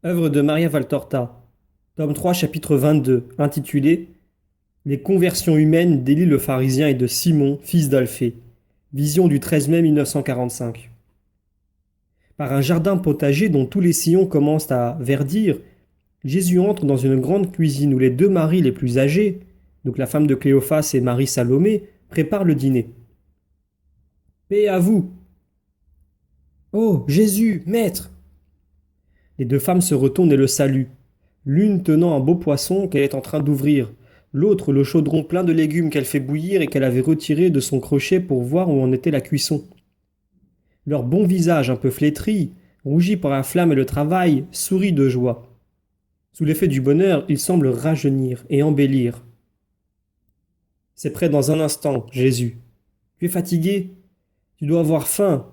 Œuvre de Maria Valtorta, tome 3, chapitre 22, intitulé Les conversions humaines d'Élie le pharisien et de Simon, fils d'Alphée. Vision du 13 mai 1945. Par un jardin potager dont tous les sillons commencent à verdir, Jésus entre dans une grande cuisine où les deux Maries les plus âgées, donc la femme de Cléophas et Marie Salomé, préparent le dîner. Paix à vous! Oh, Jésus, maître! Les deux femmes se retournent et le saluent, l'une tenant un beau poisson qu'elle est en train d'ouvrir, l'autre le chaudron plein de légumes qu'elle fait bouillir et qu'elle avait retiré de son crochet pour voir où en était la cuisson. Leur bon visage un peu flétri, rougi par la flamme et le travail, sourit de joie. Sous l'effet du bonheur, ils semblent rajeunir et embellir. C'est prêt dans un instant, Jésus. Tu es fatigué? Tu dois avoir faim,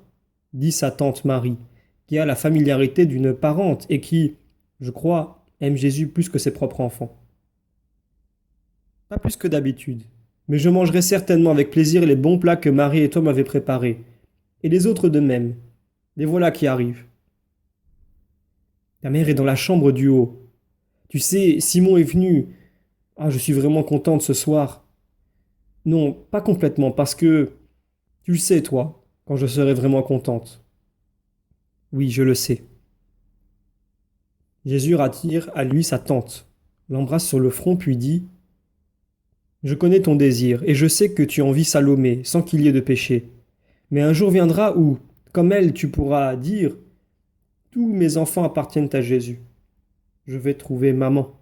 dit sa tante Marie, qui a la familiarité d'une parente et qui, je crois, aime Jésus plus que ses propres enfants. Pas plus que d'habitude, mais je mangerai certainement avec plaisir les bons plats que Marie et toi m'avez préparés, et les autres de même. Les voilà qui arrivent. Ta mère est dans la chambre du haut. Tu sais, Simon est venu. Ah, je suis vraiment contente ce soir. Non, pas complètement, parce que tu le sais, toi, quand je serai vraiment contente. Oui, je le sais. Jésus rattire à lui sa tante, l'embrasse sur le front, puis dit Je connais ton désir, et je sais que tu envies Salomé, sans qu'il y ait de péché. Mais un jour viendra où, comme elle, tu pourras dire Tous mes enfants appartiennent à Jésus. Je vais trouver maman.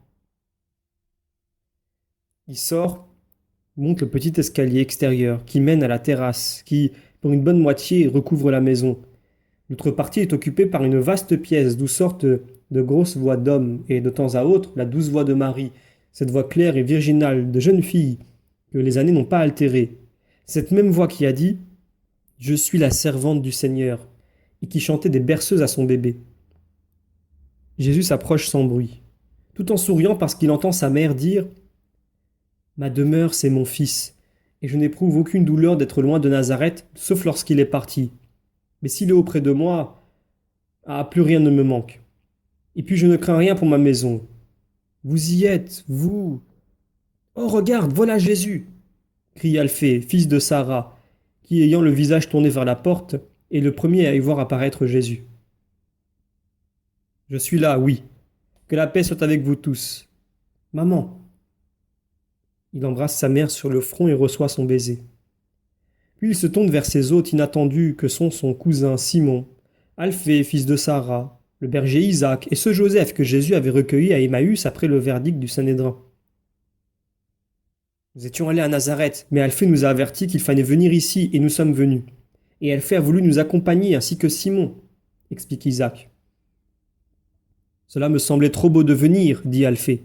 Il sort, monte le petit escalier extérieur qui mène à la terrasse, qui, pour une bonne moitié, recouvre la maison. L'autre partie est occupée par une vaste pièce d'où sortent de grosses voix d'hommes et de temps à autre la douce voix de Marie, cette voix claire et virginale de jeune fille que les années n'ont pas altérée. Cette même voix qui a dit Je suis la servante du Seigneur et qui chantait des berceuses à son bébé. Jésus s'approche sans bruit, tout en souriant parce qu'il entend sa mère dire Ma demeure, c'est mon fils, et je n'éprouve aucune douleur d'être loin de Nazareth, sauf lorsqu'il est parti. Mais s'il est auprès de moi, plus rien ne me manque. Et puis je ne crains rien pour ma maison. Vous y êtes, vous. Oh, regarde, voilà Jésus, crie Alphée, fils de Sarah, qui, ayant le visage tourné vers la porte, est le premier à y voir apparaître Jésus. Je suis là, oui. Que la paix soit avec vous tous. Maman. Il embrasse sa mère sur le front et reçoit son baiser. Puis il se tourne vers ses hôtes inattendus que sont son cousin Simon, Alphée, fils de Sarah, le berger Isaac et ce Joseph que Jésus avait recueilli à Emmaüs après le verdict du Sanhédrin. Nous étions allés à Nazareth, mais Alphée nous a avertis qu'il fallait venir ici et nous sommes venus. Et Alphée a voulu nous accompagner ainsi que Simon, explique Isaac. Cela me semblait trop beau de venir, dit Alphée.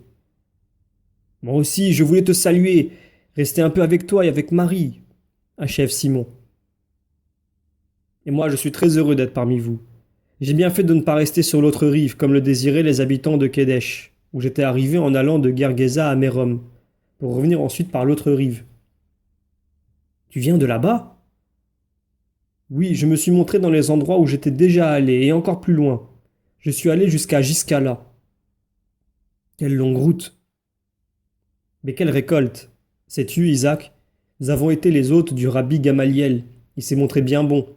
Moi aussi, je voulais te saluer, rester un peu avec toi et avec Marie, achève Simon. Et moi, je suis très heureux d'être parmi vous. J'ai bien fait de ne pas rester sur l'autre rive, comme le désiraient les habitants de Kédesh, où j'étais arrivé en allant de Gergesa à Mérom, pour revenir ensuite par l'autre rive. Tu viens de là-bas? Oui, je me suis montré dans les endroits où j'étais déjà allé, et encore plus loin. Je suis allé jusqu'à Giscala. Quelle longue route! Mais quelle récolte! Sais-tu, Isaac? Nous avons été les hôtes du rabbi Gamaliel. Il s'est montré bien bon.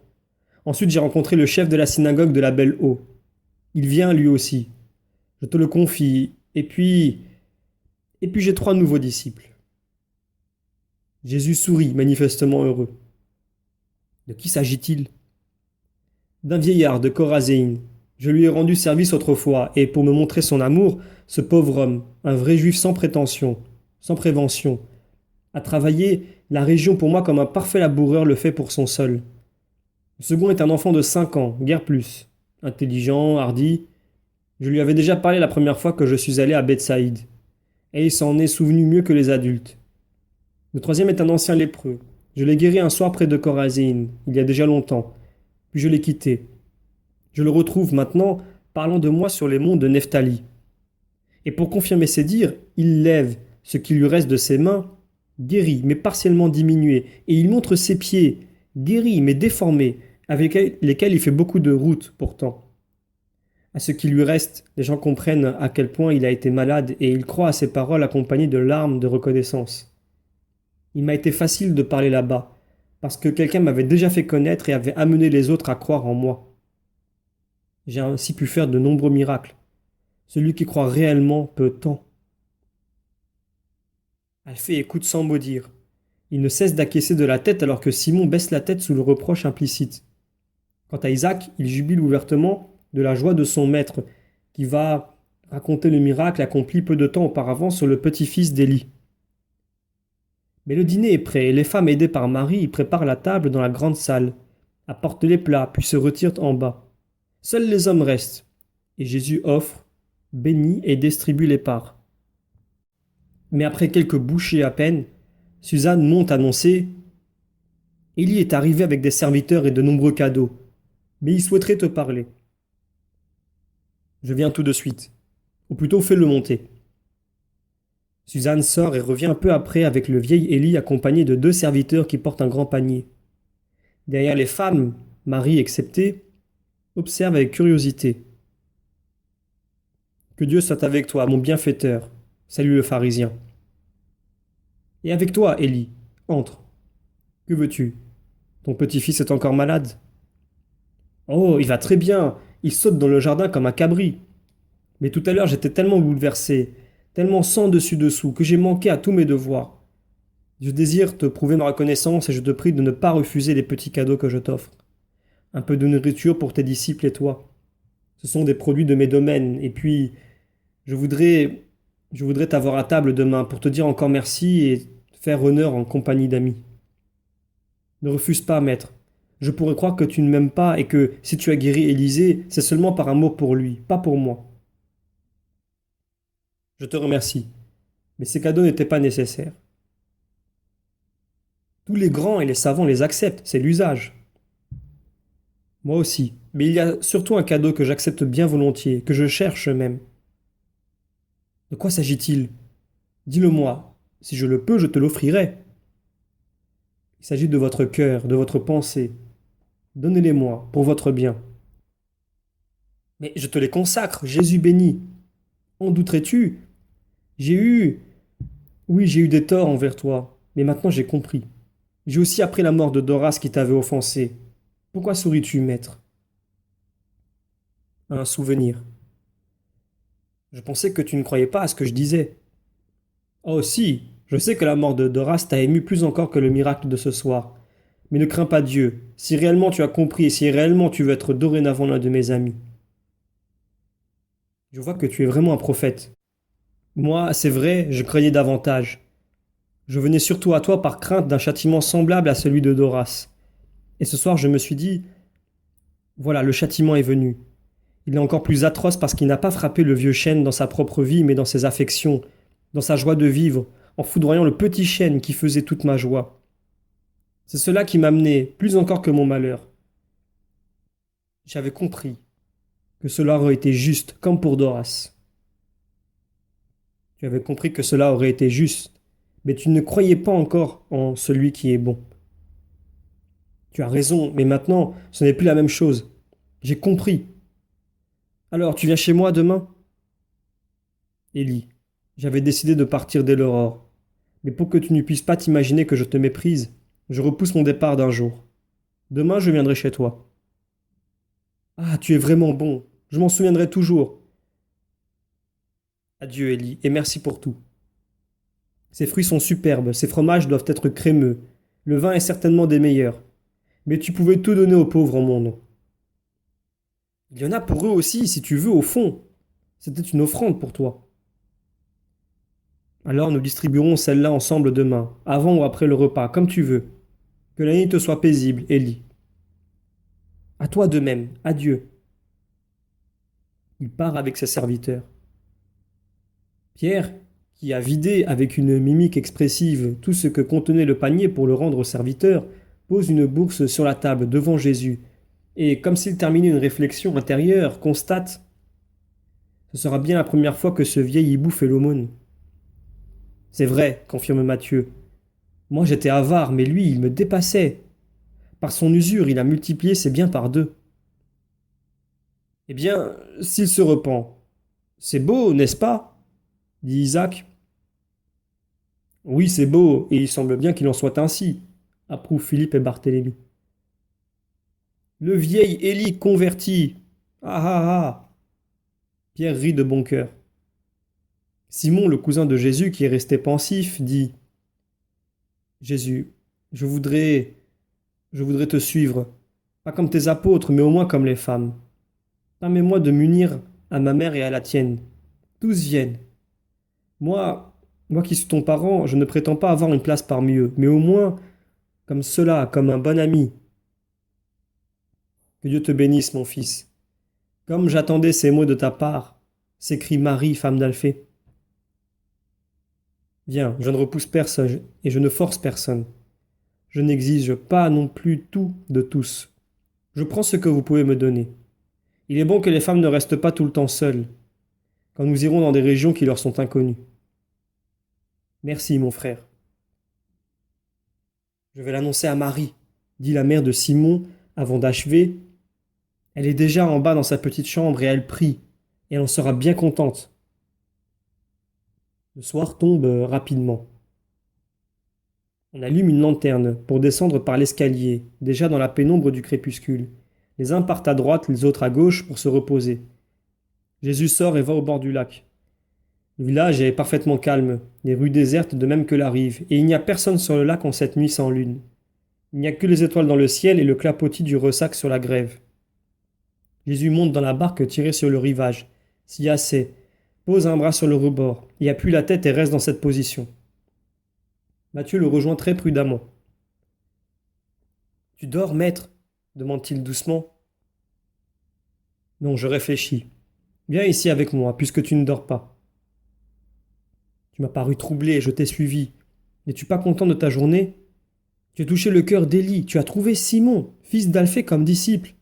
Ensuite, j'ai rencontré le chef de la synagogue de la Belle-Eau. Il vient lui aussi. Je te le confie. Et puis j'ai 3 nouveaux disciples. Jésus sourit, manifestement heureux. De qui s'agit-il? D'un vieillard de Chorazéine. Je lui ai rendu service autrefois, et pour me montrer son amour, ce pauvre homme, un vrai juif sans prétention, sans prévention, a travaillé la région pour moi comme un parfait laboureur le fait pour son seul. Le second est un enfant de 5 ans, guère plus. Intelligent, hardi. Je lui avais déjà parlé la première fois que je suis allé à Bethsaïde. Et il s'en est souvenu mieux que les adultes. Le troisième est un ancien lépreux. Je l'ai guéri un soir près de Chorazine, il y a déjà longtemps. Puis je l'ai quitté. Je le retrouve maintenant parlant de moi sur les monts de Nephtali. Et pour confirmer ses dires, il lève ce qui lui reste de ses mains, guéri mais partiellement diminué, et il montre ses pieds, guéris mais déformés, avec lesquels il fait beaucoup de routes pourtant. À ce qui lui reste, les gens comprennent à quel point il a été malade et ils croient à ses paroles accompagnées de larmes de reconnaissance. Il m'a été facile de parler là-bas, parce que quelqu'un m'avait déjà fait connaître et avait amené les autres à croire en moi. J'ai ainsi pu faire de nombreux miracles. Celui qui croit réellement peut tant. Alphée écoute sans mot dire. Il ne cesse d'acquiescer de la tête alors que Simon baisse la tête sous le reproche implicite. Quant à Isaac, il jubile ouvertement de la joie de son maître, qui va raconter le miracle accompli peu de temps auparavant sur le petit-fils d'Élie. Mais le dîner est prêt et les femmes aidées par Marie y préparent la table dans la grande salle, apportent les plats puis se retirent en bas. Seuls les hommes restent, et Jésus offre, bénit et distribue les parts. Mais après quelques bouchées à peine, Suzanne monte annoncer: Élie est arrivé avec des serviteurs et de nombreux cadeaux, mais il souhaiterait te parler. Je viens tout de suite. Ou plutôt fais-le monter. Suzanne sort et revient peu après avec le vieil Élie accompagné de deux serviteurs qui portent un grand panier. Derrière les femmes, Marie exceptée, observe avec curiosité. Que Dieu soit avec toi, mon bienfaiteur, salue le pharisien. Et avec toi, Élie, entre. Que veux-tu? Ton petit-fils est encore malade? Oh, il va très bien, il saute dans le jardin comme un cabri. Mais tout à l'heure j'étais tellement bouleversé, tellement sans dessus-dessous, que j'ai manqué à tous mes devoirs. Je désire te prouver ma reconnaissance et je te prie de ne pas refuser les petits cadeaux que je t'offre. Un peu de nourriture pour tes disciples et toi. Ce sont des produits de mes domaines, et puis je voudrais, je voudrais t'avoir à table demain pour te dire encore merci et te faire honneur en compagnie d'amis. Ne refuse pas, maître. Je pourrais croire que tu ne m'aimes pas et que si tu as guéri Élisée, c'est seulement par un mot pour lui, pas pour moi. Je te remercie, mais ces cadeaux n'étaient pas nécessaires. Tous les grands et les savants les acceptent, c'est l'usage. Moi aussi, mais il y a surtout un cadeau que j'accepte bien volontiers, que je cherche même. De quoi s'agit-il? Dis-le-moi. Si je le peux, je te l'offrirai. Il s'agit de votre cœur, de votre pensée. Donnez-les-moi, pour votre bien. Mais je te les consacre, Jésus béni. En douterais-tu? J'ai eu... Oui, j'ai eu des torts envers toi, mais maintenant j'ai compris. J'ai aussi appris la mort de Doras qui t'avait offensé. Pourquoi souris-tu, maître? Un souvenir. Je pensais que tu ne croyais pas à ce que je disais. Oh si, je sais que la mort de Doras t'a ému plus encore que le miracle de ce soir. Mais ne crains pas Dieu. Si réellement tu as compris et si réellement tu veux être dorénavant l'un de mes amis. Je vois que tu es vraiment un prophète. Moi, c'est vrai, je craignais davantage. Je venais surtout à toi par crainte d'un châtiment semblable à celui de Doras. Et ce soir, je me suis dit, voilà, le châtiment est venu. Il est encore plus atroce parce qu'il n'a pas frappé le vieux chêne dans sa propre vie, mais dans ses affections, dans sa joie de vivre, en foudroyant le petit chêne qui faisait toute ma joie. C'est cela qui m'a mené, plus encore que mon malheur. J'avais compris que cela aurait été juste, comme pour Doras. Tu avais compris que cela aurait été juste, mais tu ne croyais pas encore en celui qui est bon. Tu as raison, mais maintenant, ce n'est plus la même chose. J'ai compris. Alors, tu viens chez moi demain? Élie, j'avais décidé de partir dès l'aurore. Mais pour que tu ne puisses pas t'imaginer que je te méprise, je repousse mon départ d'un jour. Demain, je viendrai chez toi. Ah, tu es vraiment bon. Je m'en souviendrai toujours. Adieu, Élie, et merci pour tout. Ces fruits sont superbes, ces fromages doivent être crémeux. Le vin est certainement des meilleurs. Mais tu pouvais tout donner aux pauvres en mon nom. Il y en a pour eux aussi, si tu veux, au fond. C'était une offrande pour toi. Alors nous distribuerons celle-là ensemble demain, avant ou après le repas, comme tu veux. Que la nuit te soit paisible, Élie. À toi de même, adieu. Il part avec ses serviteurs. Pierre, qui a vidé avec une mimique expressive tout ce que contenait le panier pour le rendre au serviteur, pose une bourse sur la table devant Jésus, et comme s'il terminait une réflexion intérieure, constate: ce sera bien la première fois que ce vieil hibou fait l'aumône. C'est vrai, confirme Matthieu. Moi j'étais avare, mais lui il me dépassait. Par son usure, il a multiplié ses biens par deux. Eh bien, s'il se repent, c'est beau, n'est-ce pas? Dit Isaac. Oui, c'est beau, et il semble bien qu'il en soit ainsi, approuvent Philippe et Barthélemy. Le vieil Élie converti. Ah ah ah. Pierre rit de bon cœur. Simon, le cousin de Jésus, qui est resté pensif, dit: Jésus, je voudrais, je voudrais te suivre, pas comme tes apôtres, mais au moins comme les femmes. Permets-moi de m'unir à ma mère et à la tienne. Tous viennent. Moi, moi qui suis ton parent, je ne prétends pas avoir une place parmi eux, mais au moins comme cela, comme un bon ami. Que Dieu te bénisse, mon fils. Comme j'attendais ces mots de ta part, s'écrie Marie, femme d'Alphée. Viens, je ne repousse personne et je ne force personne. Je n'exige pas non plus tout de tous. Je prends ce que vous pouvez me donner. Il est bon que les femmes ne restent pas tout le temps seules, quand nous irons dans des régions qui leur sont inconnues. Merci, mon frère. Je vais l'annoncer à Marie, dit la mère de Simon avant d'achever. Elle est déjà en bas dans sa petite chambre et elle prie, et elle en sera bien contente. Le soir tombe rapidement. On allume une lanterne pour descendre par l'escalier, déjà dans la pénombre du crépuscule. Les uns partent à droite, les autres à gauche pour se reposer. Jésus sort et va au bord du lac. Le village est parfaitement calme, les rues désertes de même que la rive, et il n'y a personne sur le lac en cette nuit sans lune. Il n'y a que les étoiles dans le ciel et le clapotis du ressac sur la grève. Jésus monte dans la barque tirée sur le rivage, s'y assied, pose un bras sur le rebord, et appuie la tête et reste dans cette position. Matthieu le rejoint très prudemment. Tu dors, maître demande-t-il doucement. Non, je réfléchis. Viens ici avec moi, puisque tu ne dors pas. Tu m'as paru troublé et je t'ai suivi. N'es-tu pas content de ta journée? Tu as touché le cœur d'Élie, tu as trouvé Simon, fils d'Alphée, comme disciple.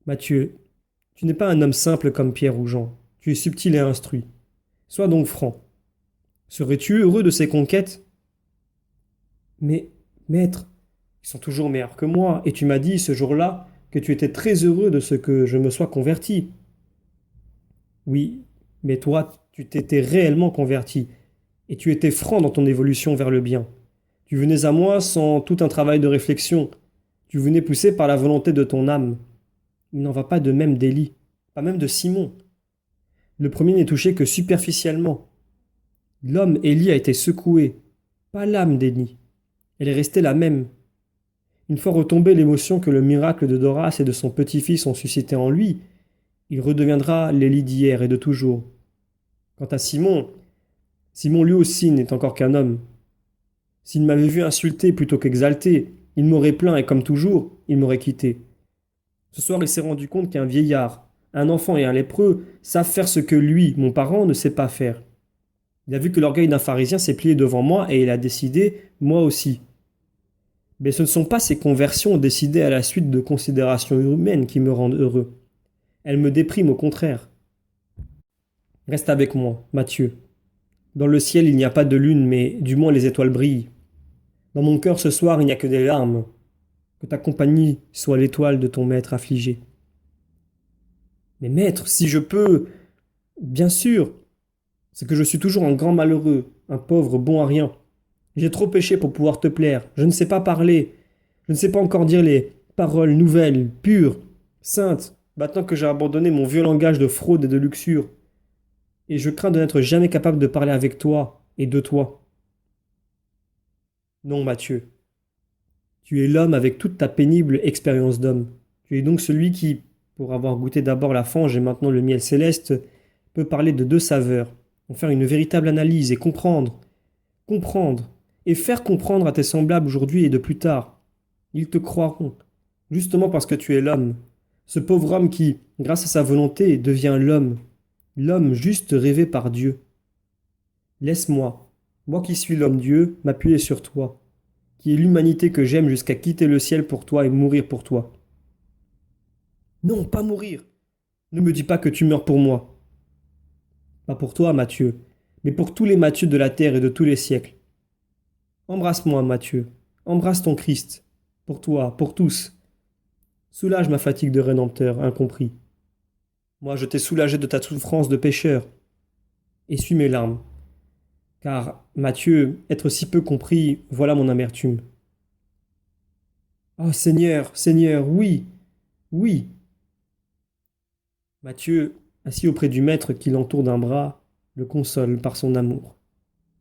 Matthieu, tu n'es pas un homme simple comme Pierre ou Jean. Tu es subtil et instruit. Sois donc franc. Serais-tu heureux de ces conquêtes? Mais, maître, ils sont toujours meilleurs que moi, et tu m'as dit ce jour-là que tu étais très heureux de ce que je me sois converti. Oui, mais toi, tu t'étais réellement converti, et tu étais franc dans ton évolution vers le bien. Tu venais à moi sans tout un travail de réflexion. Tu venais poussé par la volonté de ton âme. Il n'en va pas de même d'Élie, pas même de Simon. Le premier n'est touché que superficiellement. L'homme Élie a été secoué, pas l'âme d'Élie. Elle est restée la même. Une fois retombée l'émotion que le miracle de Doras et de son petit-fils ont suscité en lui, il redeviendra l'Élie d'hier et de toujours. Quant à Simon, Simon lui aussi n'est encore qu'un homme. S'il m'avait vu insulté plutôt qu'exalté, il m'aurait plaint et comme toujours, il m'aurait quitté. Ce soir, il s'est rendu compte qu'un vieillard, un enfant et un lépreux savent faire ce que lui, mon parent, ne sait pas faire. Il a vu que l'orgueil d'un pharisien s'est plié devant moi et il a décidé, moi aussi. Mais ce ne sont pas ces conversions décidées à la suite de considérations humaines qui me rendent heureux. Elles me dépriment au contraire. Reste avec moi, Matthieu. Dans le ciel, il n'y a pas de lune, mais du moins les étoiles brillent. Dans mon cœur ce soir, il n'y a que des larmes. Que ta compagnie soit l'étoile de ton maître affligé. Mais maître, si je peux... Bien sûr, c'est que je suis toujours un grand malheureux, un pauvre bon à rien. J'ai trop péché pour pouvoir te plaire. Je ne sais pas parler. Je ne sais pas encore dire les paroles nouvelles, pures, saintes, maintenant que j'ai abandonné mon vieux langage de fraude et de luxure. Et je crains de n'être jamais capable de parler avec toi et de toi. Non, Mathieu. Tu es l'homme avec toute ta pénible expérience d'homme. Tu es donc celui qui, pour avoir goûté d'abord la fange et maintenant le miel céleste, peut parler de deux saveurs, en faire une véritable analyse et comprendre, et faire comprendre à tes semblables aujourd'hui et de plus tard. Ils te croiront, justement parce que tu es l'homme, ce pauvre homme qui, grâce à sa volonté, devient l'homme, l'homme juste rêvé par Dieu. Laisse-moi, moi qui suis l'homme-dieu, m'appuyer sur toi, qui est l'humanité que j'aime jusqu'à quitter le ciel pour toi et mourir pour toi. Non, pas mourir. Ne me dis pas que tu meurs pour moi. Pas pour toi, Matthieu, mais pour tous les Mathieu de la terre et de tous les siècles. Embrasse-moi, Matthieu. Embrasse ton Christ. Pour toi, pour tous. Soulage ma fatigue de rédempteur, incompris. Moi, je t'ai soulagé de ta souffrance de pécheur. Essuie mes larmes. Car, Mathieu, être si peu compris, voilà mon amertume. Oh Seigneur, Seigneur, oui, oui. Mathieu, assis auprès du maître qui l'entoure d'un bras, le console par son amour.